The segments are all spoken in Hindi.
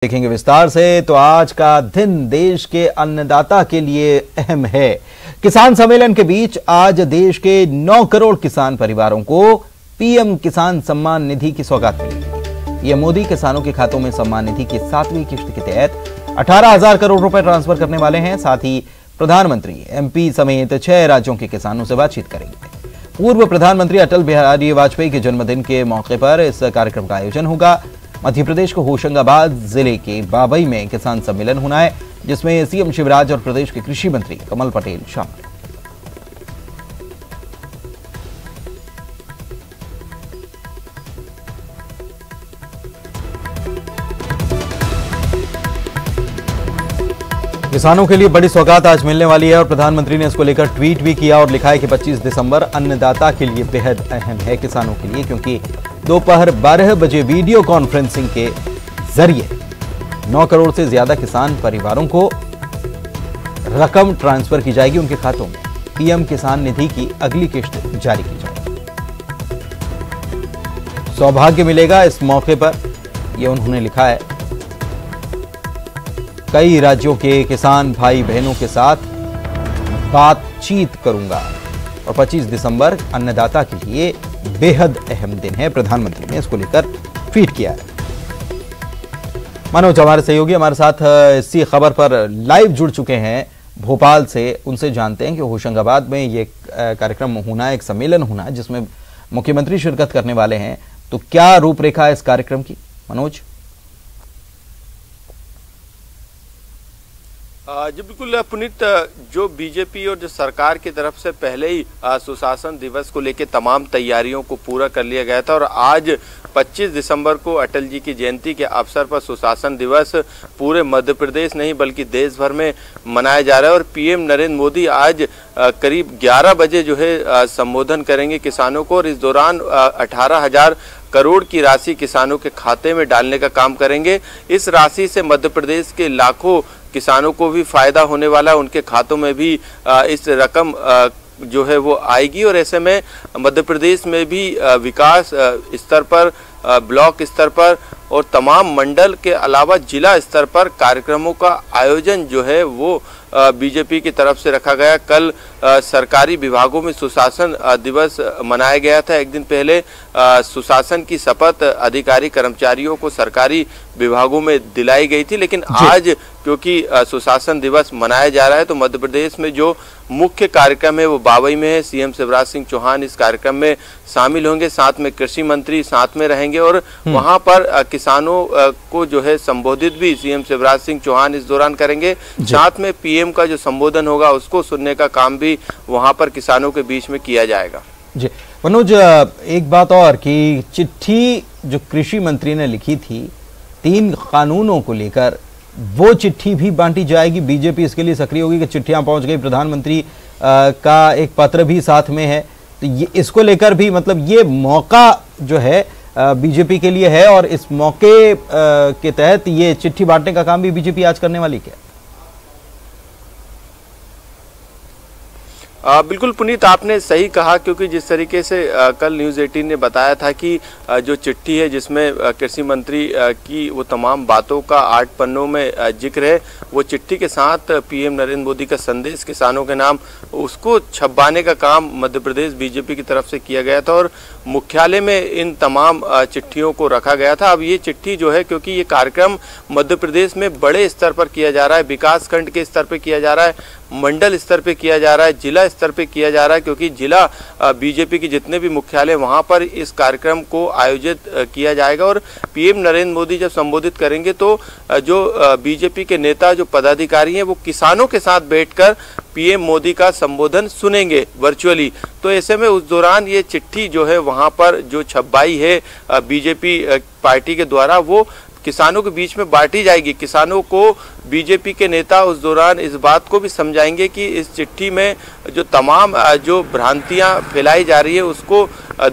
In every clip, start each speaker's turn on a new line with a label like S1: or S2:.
S1: देखेंगे विस्तार से। तो आज का दिन देश के अन्नदाता के लिए अहम है। किसान सम्मेलन के बीच आज देश के 9 करोड़ किसान परिवारों को पीएम किसान सम्मान निधि की सौगात मिली। पीएम मोदी किसानों के खातों में सम्मान निधि की 7वीं किश्त के तहत 18,000 करोड़ रुपए ट्रांसफर करने वाले हैं। साथ ही प्रधानमंत्री एमपी समेत 6 राज्यों के किसानों से बातचीत करेंगे। पूर्व प्रधानमंत्री अटल बिहारी वाजपेयी के जन्मदिन के मौके पर इस कार्यक्रम का आयोजन होगा। मध्य प्रदेश को होशंगाबाद जिले के बाबई में किसान सम्मेलन होना है, जिसमें सीएम शिवराज और प्रदेश के कृषि मंत्री कमल पटेल शामिल। किसानों के लिए बड़ी सौगात आज मिलने वाली है और प्रधानमंत्री ने इसको लेकर ट्वीट भी किया और लिखा है कि 25 दिसंबर अन्नदाता के लिए बेहद अहम है किसानों के लिए, क्योंकि दोपहर 12 बजे वीडियो कॉन्फ्रेंसिंग के जरिए 9 करोड़ से ज्यादा किसान परिवारों को रकम ट्रांसफर की जाएगी उनके खातों में। पीएम किसान निधि की अगली किश्त जारी की जाएगी। सौभाग्य मिलेगा इस मौके पर, यह उन्होंने लिखा है। कई राज्यों के किसान भाई बहनों के साथ बातचीत करूंगा और 25 दिसंबर अन्नदाता के लिए बेहद अहम दिन है। प्रधानमंत्री ने इसको लेकर ट्वीट किया है। मनोज हमारे सहयोगी हमारे साथ इसी खबर पर लाइव जुड़ चुके हैं भोपाल से। उनसे जानते हैं कि होशंगाबाद में ये कार्यक्रम होना है, एक सम्मेलन होना है जिसमें मुख्यमंत्री शिरकत करने वाले हैं। तो क्या रूपरेखा है इस कार्यक्रम की, मनोज?
S2: जी बिल्कुल पुनीत, जो बीजेपी और जो सरकार की तरफ से पहले ही सुशासन दिवस को लेकर तमाम तैयारियों को पूरा कर लिया गया था और आज 25 दिसंबर को अटल जी की जयंती के अवसर पर सुशासन दिवस पूरे मध्य प्रदेश नहीं बल्कि देश भर में मनाया जा रहा है। और पीएम नरेंद्र मोदी आज करीब 11 बजे जो है संबोधन करेंगे किसानों को और इस दौरान 18,000 करोड़ की राशि किसानों के खाते में डालने का काम करेंगे। इस राशि से मध्य प्रदेश के लाखों किसानों को भी फायदा होने वाला है, उनके खातों में भी इस रकम जो है वो आएगी और ऐसे में मध्य प्रदेश में भी विकास स्तर पर, ब्लॉक स्तर पर और तमाम मंडल के अलावा जिला स्तर पर कार्यक्रमों का आयोजन जो है वो बीजेपी की तरफ से रखा गया। कल सरकारी विभागों में सुशासन दिवस मनाया गया था। एक दिन पहले सुशासन की शपथ अधिकारी कर्मचारियों को सरकारी विभागों में दिलाई गई थी, लेकिन आज क्योंकि सुशासन दिवस मनाया जा रहा है तो मध्य प्रदेश में जो मुख्य कार्यक्रम है वो बाबई में है। सीएम शिवराज सिंह चौहान इस कार्यक्रम में शामिल होंगे, साथ में कृषि मंत्री साथ में रहेंगे और वहां पर किसानों को जो है संबोधित भी सीएम शिवराज सिंह चौहान इस दौरान करेंगे। साथ में पीएम का जो संबोधन होगा उसको सुनने का काम भी वहां पर किसानों के बीच में किया जाएगा।
S1: जी मनोज, एक बात और कि चिट्ठी जो कृषि मंत्री ने लिखी थी 3 कानूनों को लेकर, वो चिट्ठी भी बांटी जाएगी। बीजेपी इसके लिए सक्रिय होगी कि चिट्ठियां पहुंच गई, प्रधानमंत्री का एक पत्र भी साथ में है, तो ये इसको लेकर भी मतलब ये मौका जो है बीजेपी के लिए है और इस मौके के तहत ये चिट्ठी बांटने का काम भी बीजेपी आज करने वाली क्या?
S2: बिल्कुल पुनीत, आपने सही कहा, क्योंकि जिस तरीके से कल न्यूज़ 18 ने बताया था कि जो चिट्ठी है जिसमें कृषि मंत्री की वो तमाम बातों का 8 पन्नों में जिक्र है, वो चिट्ठी के साथ पीएम नरेंद्र मोदी का संदेश किसानों के नाम उसको छपवाने का काम मध्य प्रदेश बीजेपी की तरफ से किया गया था और मुख्यालय में इन तमाम चिट्ठियों को रखा गया था। अब ये चिट्ठी जो है, क्योंकि ये कार्यक्रम मध्य प्रदेश में बड़े स्तर पर किया जा रहा है, विकास खंड के स्तर पर किया जा रहा है, मंडल स्तर पे किया जा रहा है, जिला स्तर पे किया जा रहा है, क्योंकि जिला बीजेपी के जितने भी मुख्यालय वहां पर इस कार्यक्रम को आयोजित किया जाएगा और पीएम नरेंद्र मोदी जब संबोधित करेंगे तो जो बीजेपी के नेता जो पदाधिकारी हैं वो किसानों के साथ बैठकर पीएम मोदी का संबोधन सुनेंगे वर्चुअली। तो ऐसे में उस दौरान ये चिट्ठी जो है वहां पर जो छपवाई है बीजेपी पार्टी के द्वारा वो किसानों के बीच में बांटी जाएगी। किसानों को बीजेपी के नेता उस दौरान इस बात को भी समझाएंगे कि इस चिट्ठी में जो तमाम जो भ्रांतियां फैलाई जा रही है उसको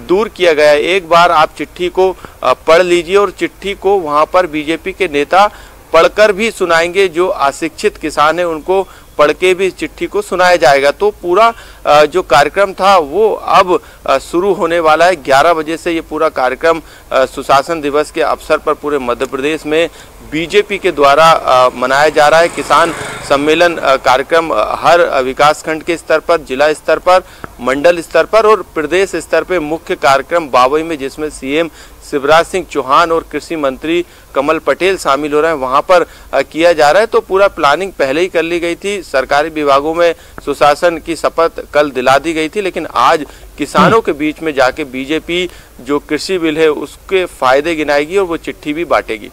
S2: दूर किया गया है। एक बार आप चिट्ठी को पढ़ लीजिए और चिट्ठी को वहां पर बीजेपी के नेता पढ़कर भी सुनाएंगे। जो अशिक्षित किसान है उनको पढ़ के भी चिट्ठी को सुनाया जाएगा। तो पूरा जो कार्यक्रम था वो अब शुरू होने वाला है। 11 बजे से ये पूरा कार्यक्रम सुशासन दिवस के अवसर पर पूरे मध्य प्रदेश में बीजेपी के द्वारा मनाया जा रहा है। किसान सम्मेलन कार्यक्रम हर विकास खंड के स्तर पर, जिला स्तर पर, मंडल स्तर पर और प्रदेश स्तर पर मुख्य कार्यक्रम बाबई में, जिसमें सीएम शिवराज सिंह चौहान और कृषि मंत्री कमल पटेल शामिल हो रहे हैं, वहां पर किया जा रहा है। तो पूरा प्लानिंग पहले ही कर ली गई थी। सरकारी विभागों में सुशासन की शपथ कल दिला दी गई थी, लेकिन आज किसानों के बीच में जाके बीजेपी जो कृषि बिल है उसके फायदे गिनाएगी और वो चिट्ठी भी बांटेगी।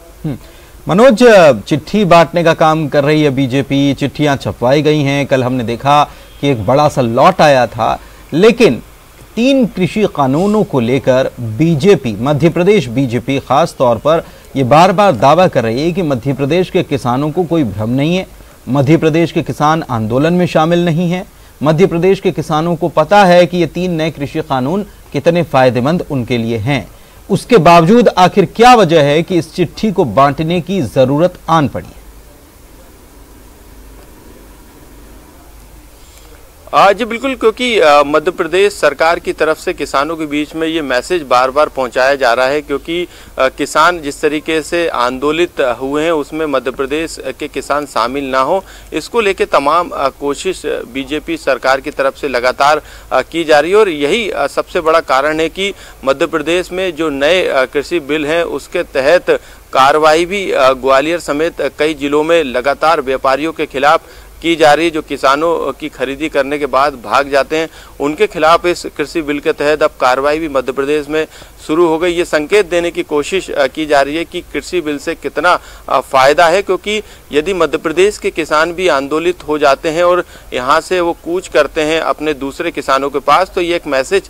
S1: मनोज, चिट्ठी बांटने का काम कर रही है बीजेपी, चिट्ठियां छपवाई गई हैं। कल हमने देखा कि एक बड़ा सा लॉट आया था, लेकिन 3 कृषि कानूनों को लेकर बीजेपी, मध्य प्रदेश बीजेपी खास तौर पर ये बार बार दावा कर रही है कि मध्य प्रदेश के किसानों को कोई भ्रम नहीं है, मध्य प्रदेश के किसान आंदोलन में शामिल नहीं है, मध्य प्रदेश के किसानों को पता है कि ये 3 नए कृषि कानून कितने फायदेमंद उनके लिए हैं। उसके बावजूद आखिर क्या वजह है कि इस चिट्ठी को बांटने की जरूरत आन पड़ी है?
S2: जी बिल्कुल, क्योंकि मध्य प्रदेश सरकार की तरफ से किसानों के बीच में ये मैसेज बार बार पहुंचाया जा रहा है, क्योंकि किसान जिस तरीके से आंदोलित हुए हैं उसमें मध्य प्रदेश के किसान शामिल ना हो, इसको लेके तमाम कोशिश बीजेपी सरकार की तरफ से लगातार की जा रही है। और यही सबसे बड़ा कारण है कि मध्य प्रदेश में जो नए कृषि बिल हैं उसके तहत कार्रवाई भी ग्वालियर समेत कई जिलों में लगातार व्यापारियों के खिलाफ की जा रही है। जो किसानों की खरीदी करने के बाद भाग जाते हैं उनके खिलाफ इस कृषि बिल के तहत अब कार्रवाई भी मध्य प्रदेश में शुरू हो गई। ये संकेत देने की कोशिश की जा रही है कि कृषि बिल से कितना फायदा है, क्योंकि यदि मध्य प्रदेश के किसान भी आंदोलित हो जाते हैं और यहाँ से वो कूच करते हैं अपने दूसरे किसानों के पास, तो ये एक मैसेज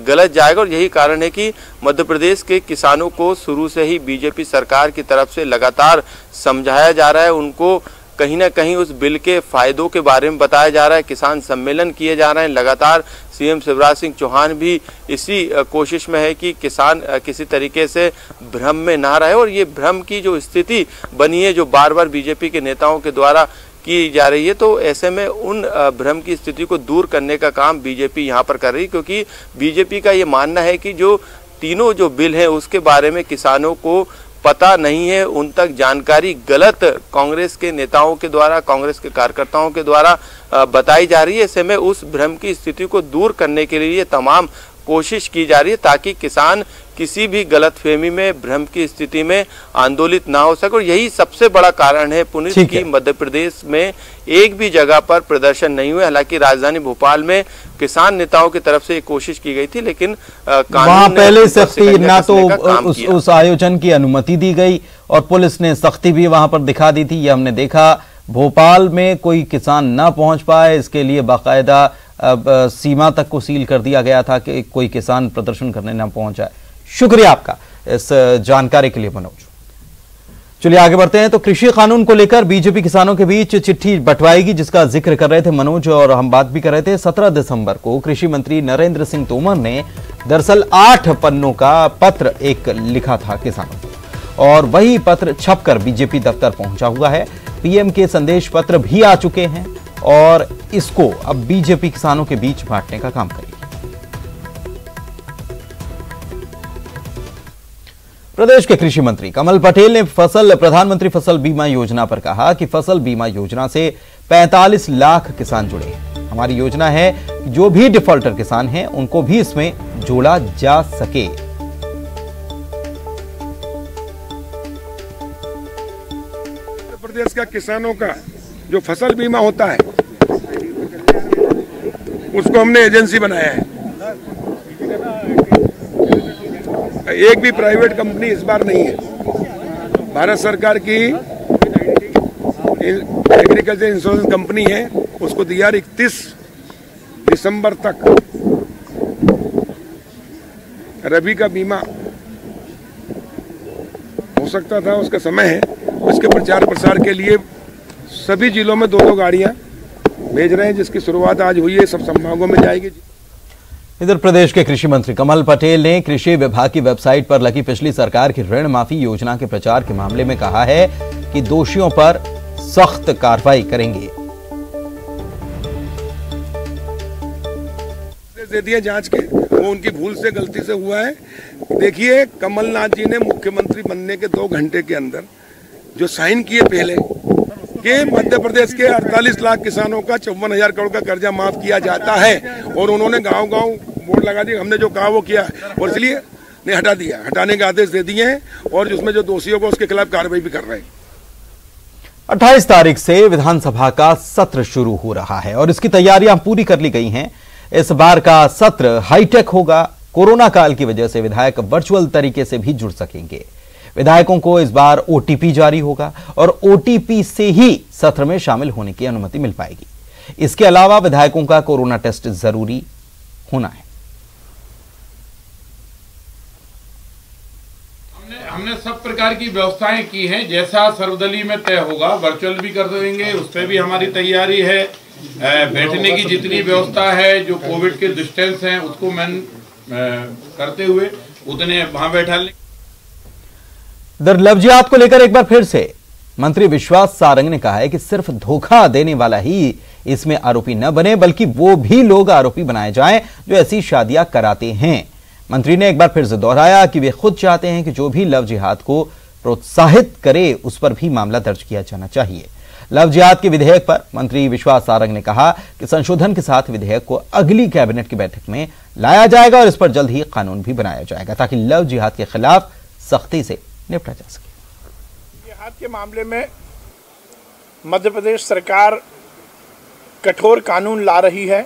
S2: गलत जाएगा। और यही कारण है कि मध्य प्रदेश के किसानों को शुरू से ही बीजेपी सरकार की तरफ से लगातार समझाया जा रहा है, उनको कहीं ना कहीं उस बिल के फायदों के बारे में बताया जा रहा है, किसान सम्मेलन किए जा रहे हैं। लगातार सीएम शिवराज सिंह चौहान भी इसी कोशिश में है कि किसान किसी तरीके से भ्रम में ना रहे। और ये भ्रम की जो स्थिति बनी है, जो बार बार बीजेपी के नेताओं के द्वारा की जा रही है, तो ऐसे में उन भ्रम की स्थिति को दूर करने का काम बीजेपी यहाँ पर कर रही है। क्योंकि बीजेपी का ये मानना है कि जो तीनों जो बिल हैं उसके बारे में किसानों को पता नहीं है, उन तक जानकारी गलत कांग्रेस के नेताओं के द्वारा, कांग्रेस के कार्यकर्ताओं के द्वारा बताई जा रही है। ऐसे में उस भ्रम की स्थिति को दूर करने के लिए तमाम कोशिश की जा रही है, ताकि किसान किसी भी गलतफहमी में, भ्रम की स्थिति में आंदोलित ना हो सके। और यही सबसे बड़ा कारण है पुनीत की मध्य प्रदेश में एक भी जगह पर प्रदर्शन नहीं हुए। हालांकि राजधानी भोपाल में किसान नेताओं की तरफ से एक कोशिश की गई थी, लेकिन
S1: वहां पहले सख्ती ना तो उस आयोजन की अनुमति दी गई और पुलिस ने सख्ती भी वहां पर दिखा दी थी। ये हमने देखा, भोपाल में कोई किसान ना पहुंच पाए, इसके लिए बाकायदा सीमा तक को सील कर दिया गया था कि कोई किसान प्रदर्शन करने ना पहुंचाए। शुक्रिया आपका इस जानकारी के लिए मनोज। चलिए आगे बढ़ते हैं। तो कृषि कानून को लेकर बीजेपी किसानों के बीच चिट्ठी बंटवाएगी, जिसका जिक्र कर रहे थे मनोज और हम बात भी कर रहे थे। 17 दिसंबर को कृषि मंत्री नरेंद्र सिंह तोमर ने दरअसल 8 पन्नों का पत्र एक लिखा था किसानों को, और वही पत्र छपकर बीजेपी दफ्तर पहुंचा हुआ है। पीएम के संदेश पत्र भी आ चुके हैं और इसको अब बीजेपी किसानों के बीच बांटने का काम करेगी। प्रदेश के कृषि मंत्री कमल पटेल ने प्रधानमंत्री फसल बीमा योजना पर कहा कि फसल बीमा योजना से 45 लाख किसान जुड़े हैं। हमारी योजना है जो भी डिफॉल्टर किसान हैं उनको भी इसमें जोड़ा जा सके।
S3: उत्तर प्रदेश का किसानों का जो फसल बीमा होता है उसको हमने एजेंसी बनाया है। एक भी प्राइवेट कंपनी इस बार नहीं है। भारत सरकार की एग्रीकल्चर इंश्योरेंस कंपनी है, उसको दिया 31 दिसंबर तक रबी का बीमा हो सकता था, उसका समय है। उसके प्रचार प्रसार के लिए सभी जिलों में 2-2 गाड़ियां भेज रहे हैं, जिसकी शुरुआत आज हुई है, सब संभागों में जाएगी।
S1: इधर प्रदेश के कृषि मंत्री कमल पटेल ने कृषि विभाग की वेबसाइट पर लगी पिछली सरकार की ऋण माफी योजना के प्रचार के मामले में कहा है कि दोषियों पर सख्त कार्रवाई करेंगे।
S3: दे दिए जांच के, वो उनकी भूल से गलती से हुआ है। देखिए, कमलनाथ जी ने मुख्यमंत्री बनने के 2 घंटे के अंदर जो साइन किए पहले कि मध्य प्रदेश के 48 लाख किसानों का 54,000 करोड़ का कर्जा माफ किया जाता है, और उन्होंने गांव-गांव बोर्ड लगा दिए, हमने जो कहा वो किया, और इसलिए ने हटा दिया, हटाने के आदेश दे दिए हैं, और उसमें जो दोषी होगा उसके खिलाफ कार्रवाई भी कर रहे हैं।
S1: 28 तारीख से विधानसभा का सत्र शुरू हो रहा है और इसकी तैयारियां पूरी कर ली गई हैं। इस बार का सत्र हाईटेक होगा। कोरोना काल की वजह से विधायक वर्चुअल तरीके से भी जुड़ सकेंगे। विधायकों को इस बार ओटीपी जारी होगा और ओटीपी से ही सत्र में शामिल होने की अनुमति मिल पाएगी। इसके अलावा विधायकों का कोरोना टेस्ट जरूरी होना है।
S4: हमने सब प्रकार की व्यवस्थाएं की हैं, जैसा सर्वदलीय में तय होगा वर्चुअल भी कर देंगे, उस पर भी हमारी तैयारी है। बैठने की जितनी व्यवस्था है, जो कोविड के डिस्टेंस हैं उसको मैन करते हुए उतने वहां बैठा लें।
S1: लव जिहाद को लेकर एक बार फिर से मंत्री विश्वास सारंग ने कहा है कि सिर्फ धोखा देने वाला ही इसमें आरोपी न बने, बल्कि वो भी लोग आरोपी बनाए जाएं जो ऐसी शादियां कराते हैं। मंत्री ने एक बार फिर से दोहराया कि वे खुद चाहते हैं कि जो भी लव जिहाद को प्रोत्साहित करे उस पर भी मामला दर्ज किया जाना चाहिए। लव जिहाद के विधेयक पर मंत्री विश्वास सारंग ने कहा कि संशोधन के साथ विधेयक को अगली कैबिनेट की बैठक में लाया जाएगा और इस पर जल्द ही कानून भी बनाया जाएगा ताकि लव जिहाद के खिलाफ सख्ती से निपटा जा सके।
S5: जिहाद के मामले में मध्य प्रदेश सरकार कठोर कानून ला रही है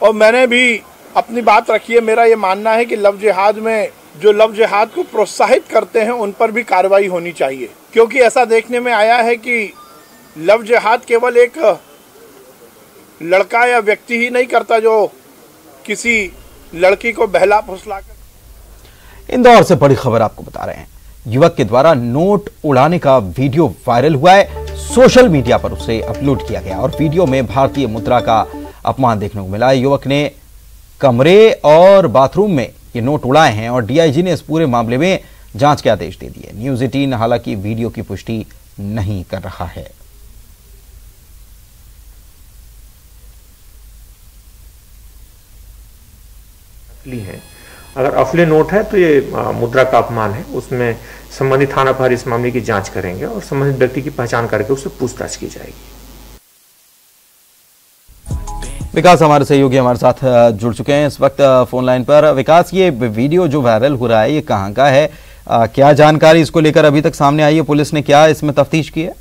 S5: और मैंने भी अपनी बात रखी है। मेरा ये मानना है कि लव जिहाद में जो लव जिहाद को प्रोत्साहित करते हैं उन पर भी कार्रवाई होनी चाहिए, क्योंकि ऐसा देखने में आया है कि लव जिहाद केवल एक लड़का या व्यक्ति ही नहीं करता जो किसी लड़की को बहला फुसला कर।
S1: इंदौर से बड़ी खबर आपको बता रहे हैं। युवक के द्वारा नोट उड़ाने का वीडियो वायरल हुआ है। सोशल मीडिया पर उसे अपलोड किया गया और वीडियो में भारतीय मुद्रा का अपमान देखने को मिला। युवक ने कमरे और बाथरूम में ये नोट उड़ाए हैं और डीआईजी ने इस पूरे मामले में जांच के आदेश दे दिए। न्यूज़ 18 हालांकि वीडियो की पुष्टि नहीं कर रहा है।
S6: है अगर असली नोट है तो ये मुद्रा का अपमान है। उसमें संबंधित थाना पर इस मामले की जांच करेंगे और संबंधित व्यक्ति की पहचान करके उससे पूछताछ की जाएगी।
S1: विकास हमारे सहयोगी हमारे साथ जुड़ चुके हैं इस वक्त फोन लाइन पर। विकास, ये वीडियो जो वायरल हो रहा है ये कहाँ का है? क्या जानकारी इसको लेकर अभी तक सामने आई है? पुलिस ने क्या इसमें तफ्तीश की है?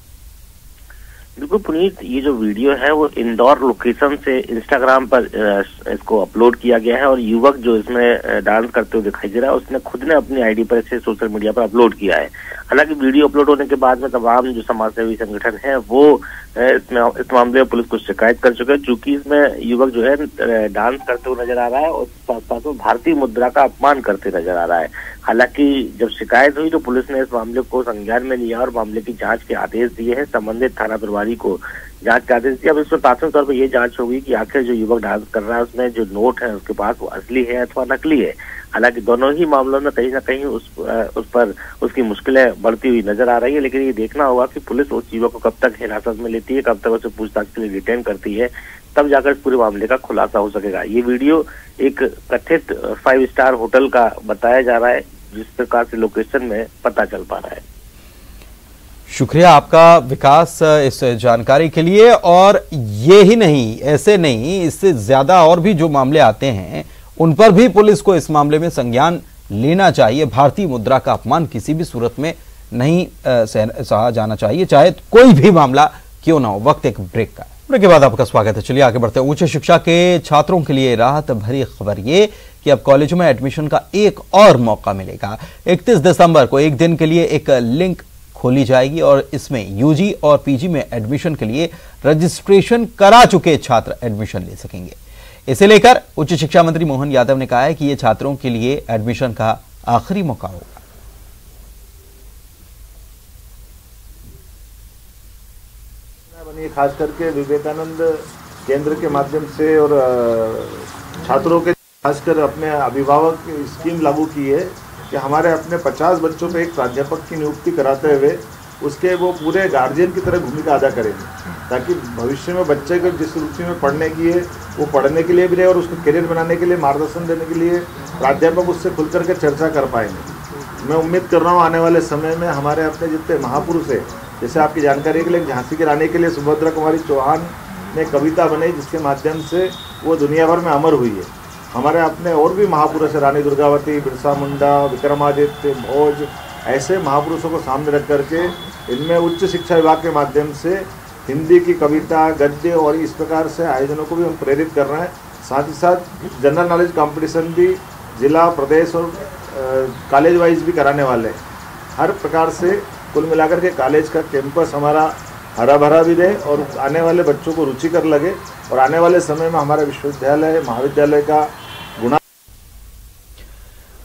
S7: बिल्कुल पुनीत, ये जो वीडियो है वो इंदौर लोकेशन से इंस्टाग्राम पर इसको अपलोड किया गया है और युवक जो इसमें डांस करते हुए दिखाई दे रहा है उसने खुद ने अपनी आईडी पर इसे सोशल मीडिया पर अपलोड किया है। हालांकि वीडियो अपलोड होने के बाद में तमाम जो समाजसेवी संगठन है वो इस मामले में पुलिस को शिकायत कर चुके हैं, चूंकि इसमें युवक जो है डांस करते हुए नजर आ रहा है और साथ साथ में भारतीय मुद्रा का अपमान करते नजर आ रहा है। हालांकि जब शिकायत हुई तो पुलिस ने इस मामले को संज्ञान में लिया और मामले की जांच के आदेश दिए हैं। संबंधित थाना प्रभारी को जांच के आदेश दिया। अब इसमें प्राथमिक तौर पर यह जांच होगी कि आखिर जो युवक डांस कर रहा है उसमें जो नोट है उसके पास वो असली है अथवा नकली है। हालांकि दोनों ही मामलों में कहीं ना कहीं उस पर उसकी मुश्किलें बढ़ती हुई नजर आ रही है, लेकिन ये देखना होगा कि पुलिस उस युवक को कब तक हिरासत में लेती है, कब तक उसे पूछताछ के लिए डिटेन करती है, तब जाकर इस पूरे मामले का खुलासा हो सकेगा। ये वीडियो एक कथित 5 स्टार होटल का बताया जा रहा है, जिस प्रकार से लोकेशन में पता चल पा रहा है।
S1: शुक्रिया आपका विकास इस जानकारी के लिए। और ये ही नहीं, ऐसे नहीं, इससे ज्यादा और भी जो मामले आते हैं उन पर भी पुलिस को इस मामले में संज्ञान लेना चाहिए। भारतीय मुद्रा का अपमान किसी भी सूरत में नहीं सहा जाना चाहिए, चाहे कोई भी मामला क्यों ना हो। वक्त एक ब्रेक का। ब्रेक के बाद आपका स्वागत है। चलिए आगे बढ़ते हैं। उच्च शिक्षा के छात्रों के लिए राहत भरी खबर ये कि अब कॉलेजों में एडमिशन का एक और मौका मिलेगा। 31 दिसंबर को एक दिन के लिए एक लिंक खोली जाएगी और इसमें यूजी और पीजी में एडमिशन के लिए रजिस्ट्रेशन करा चुके छात्र एडमिशन ले सकेंगे। इसे लेकर उच्च शिक्षा मंत्री मोहन यादव ने कहा है कि यह छात्रों के लिए एडमिशन का आखिरी मौका होगा।
S8: खास करके विवेकानंद केंद्र के माध्यम से और छात्रों के खासकर अपने अभिभावक स्कीम लागू की है कि हमारे अपने 50 बच्चों पे एक प्राध्यापक की नियुक्ति कराते हुए उसके वो पूरे गार्जियन की तरह भूमिका अदा करेंगे, ताकि भविष्य में बच्चे को जिस रुचि में पढ़ने की है वो पढ़ने के लिए भी रहे और उसको करियर बनाने के लिए मार्गदर्शन देने के लिए प्राध्यापक उससे खुल करके चर्चा कर पाएंगे। मैं उम्मीद कर रहा हूँ आने वाले समय में हमारे अपने जितने महापुरुष है, जैसे आपकी जानकारी के लिए झांसी की रानी के लिए सुभद्रा कुमारी चौहान ने कविता बनाई जिसके माध्यम से वो दुनिया भर में अमर हुई है। हमारे अपने और भी महापुरुष है, रानी दुर्गावती, बिरसा मुंडा, विक्रमादित्य, भोज, ऐसे महापुरुषों को सामने रख करके इनमें उच्च शिक्षा विभाग के माध्यम से हिंदी की कविता, गद्य और इस प्रकार से आयोजनों को भी हम प्रेरित कर रहे हैं। साथ ही साथ जनरल नॉलेज कंपटीशन भी जिला, प्रदेश और कॉलेज वाइज भी कराने वाले हैं। हर प्रकार से कुल मिलाकर के कॉलेज का कैंपस हमारा हरा भरा भी रहे और आने वाले बच्चों को रुचिकर लगे और आने वाले समय में हमारा विश्वविद्यालय, महाविद्यालय का गुणा।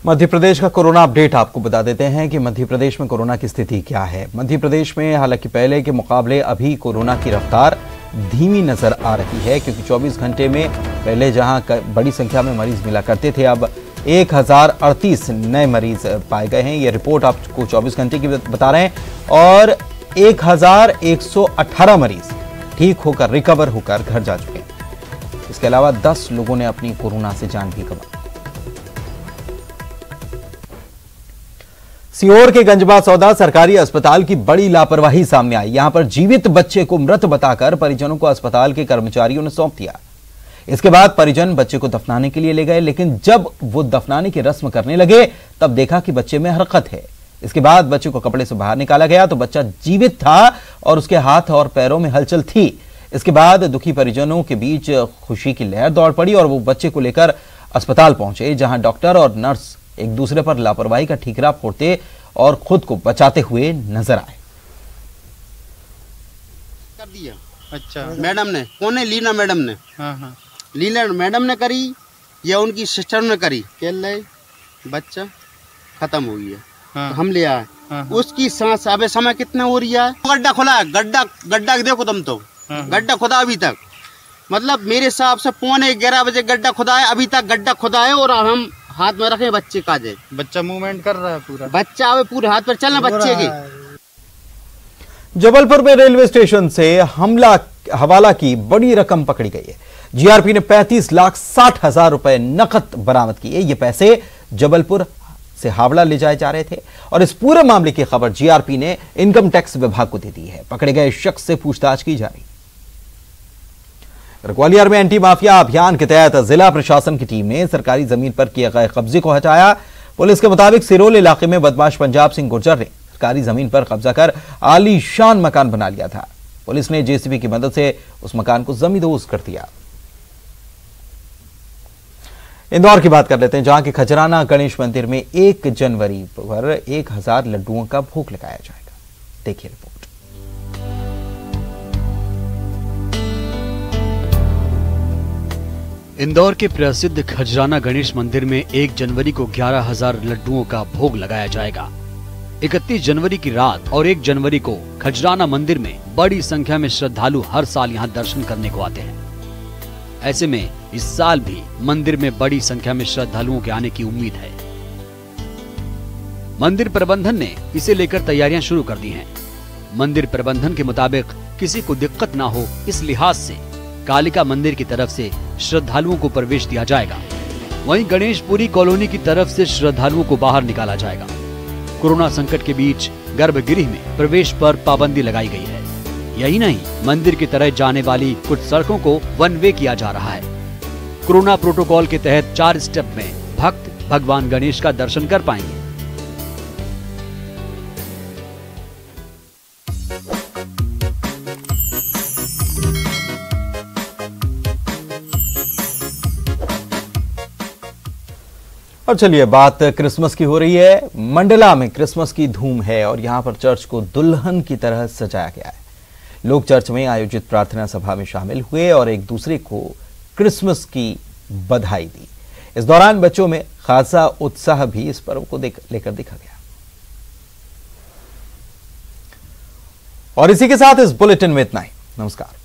S1: मध्य प्रदेश का कोरोना अपडेट आपको बता देते हैं कि मध्य प्रदेश में कोरोना की स्थिति क्या है। मध्य प्रदेश में हालांकि पहले के मुकाबले अभी कोरोना की रफ्तार धीमी नजर आ रही है, क्योंकि 24 घंटे में पहले जहां बड़ी संख्या में मरीज मिला करते थे, अब 1038 नए मरीज पाए गए हैं। ये रिपोर्ट आपको 24 घंटे की बता रहे हैं और 1118 मरीज ठीक होकर, रिकवर होकर घर जा चुके हैं। इसके अलावा 10 लोगों ने अपनी कोरोना से जान भी गंवाई। सीहोर के गंजबा सौदा सरकारी अस्पताल की बड़ी लापरवाही सामने आई। यहां पर जीवित बच्चे को मृत बताकर परिजनों को अस्पताल के कर्मचारियों ने सौंप दिया। इसके बाद परिजन बच्चे को दफनाने के लिए ले गए, लेकिन जब वो दफनाने की रस्म करने लगे तब देखा कि बच्चे में हरकत है। इसके बाद बच्चे को कपड़े से बाहर निकाला गया तो बच्चा जीवित था और उसके हाथ और पैरों में हलचल थी। इसके बाद दुखी परिजनों के बीच खुशी की लहर दौड़ पड़ी और वो बच्चे को लेकर अस्पताल पहुंचे, जहां डॉक्टर और नर्स एक दूसरे पर लापरवाही का ठीकरा फोड़ते और खुद को बचाते हुए नजर आए।
S9: कर दिया। अच्छा, मैडम ने कौन है? लीना मैडम ने। हाँ। लीना मैडम ने करी या उनकी सिस्टर ने करी? बच्चा खत्म हो गया। हाँ। तो हम ले आए। हाँ। उसकी सांस अबे समय कितना हो रही है? गड्ढा खुला है, गड्ढा देखो तुम तो। हाँ। गड्ढा खुदा अभी तक, मतलब मेरे हिसाब से 11:15 बजे गड्ढा खुदा है, अभी तक गड्ढा खुदा है और हम हाथ में रखे बच्चे का जे। बच्चा मूवमेंट कर रहा है पूरा, बच्चा अबे पूरे हाथ पर चलना बच्चे के।
S1: जबलपुर में रेलवे स्टेशन से हवाला की बड़ी रकम पकड़ी गई है। जीआरपी ने 35,60,000 रुपए नकद बरामद किए। ये पैसे जबलपुर से हावड़ा ले जाए जा रहे थे और इस पूरे मामले की खबर जीआरपी ने इनकम टैक्स विभाग को दे दी है। पकड़े गए शख्स से पूछताछ की जा रही। ग्वालियर में एंटी माफिया अभियान के तहत जिला प्रशासन की टीम ने सरकारी जमीन पर किए गए कब्जे को हटाया। पुलिस के मुताबिक सिरोल इलाके में बदमाश पंजाब सिंह गुर्जर ने सरकारी जमीन पर कब्जा कर आलीशान मकान बना लिया था। पुलिस ने जेसीबी की मदद से उस मकान को जमींदोज कर दिया। इंदौर की बात कर लेते हैं, जहां के खजराना गणेश मंदिर में 1 जनवरी पर 1000 लड्डुओं का भोग लगाया जाएगा। देखिए रिपोर्ट।
S10: इंदौर के प्रसिद्ध खजराना गणेश मंदिर में 1 जनवरी को 11,000 लड्डुओं का भोग लगाया जाएगा। 31 जनवरी की रात और 1 जनवरी को खजराना मंदिर में बड़ी संख्या में श्रद्धालु हर साल यहां दर्शन करने को आते हैं। ऐसे में इस साल भी मंदिर में बड़ी संख्या में श्रद्धालुओं के आने की उम्मीद है। मंदिर प्रबंधन ने इसे लेकर तैयारियां शुरू कर दी हैं। मंदिर प्रबंधन के मुताबिक किसी को दिक्कत ना हो, इस लिहाज से कालिका मंदिर की तरफ से श्रद्धालुओं को प्रवेश दिया जाएगा। वहीं गणेशपुरी कॉलोनी की तरफ से श्रद्धालुओं को बाहर निकाला जाएगा। कोरोना संकट के बीच गर्भगृह में प्रवेश पर पाबंदी लगाई गई है। यही नहीं, मंदिर की तरह जाने वाली कुछ सड़कों को वन वे किया जा रहा है। कोरोना प्रोटोकॉल के तहत 4 स्टेप में भक्त भगवान गणेश का दर्शन कर पाएंगे।
S1: और चलिए बात क्रिसमस की हो रही है। मंडला में क्रिसमस की धूम है और यहां पर चर्च को दुल्हन की तरह सजाया गया है। लोग चर्च में आयोजित प्रार्थना सभा में शामिल हुए और एक दूसरे को क्रिसमस की बधाई दी। इस दौरान बच्चों में खासा उत्साह भी इस पर्व को लेकर देखा गया। और इसी के साथ इस बुलेटिन में इतना ही। नमस्कार।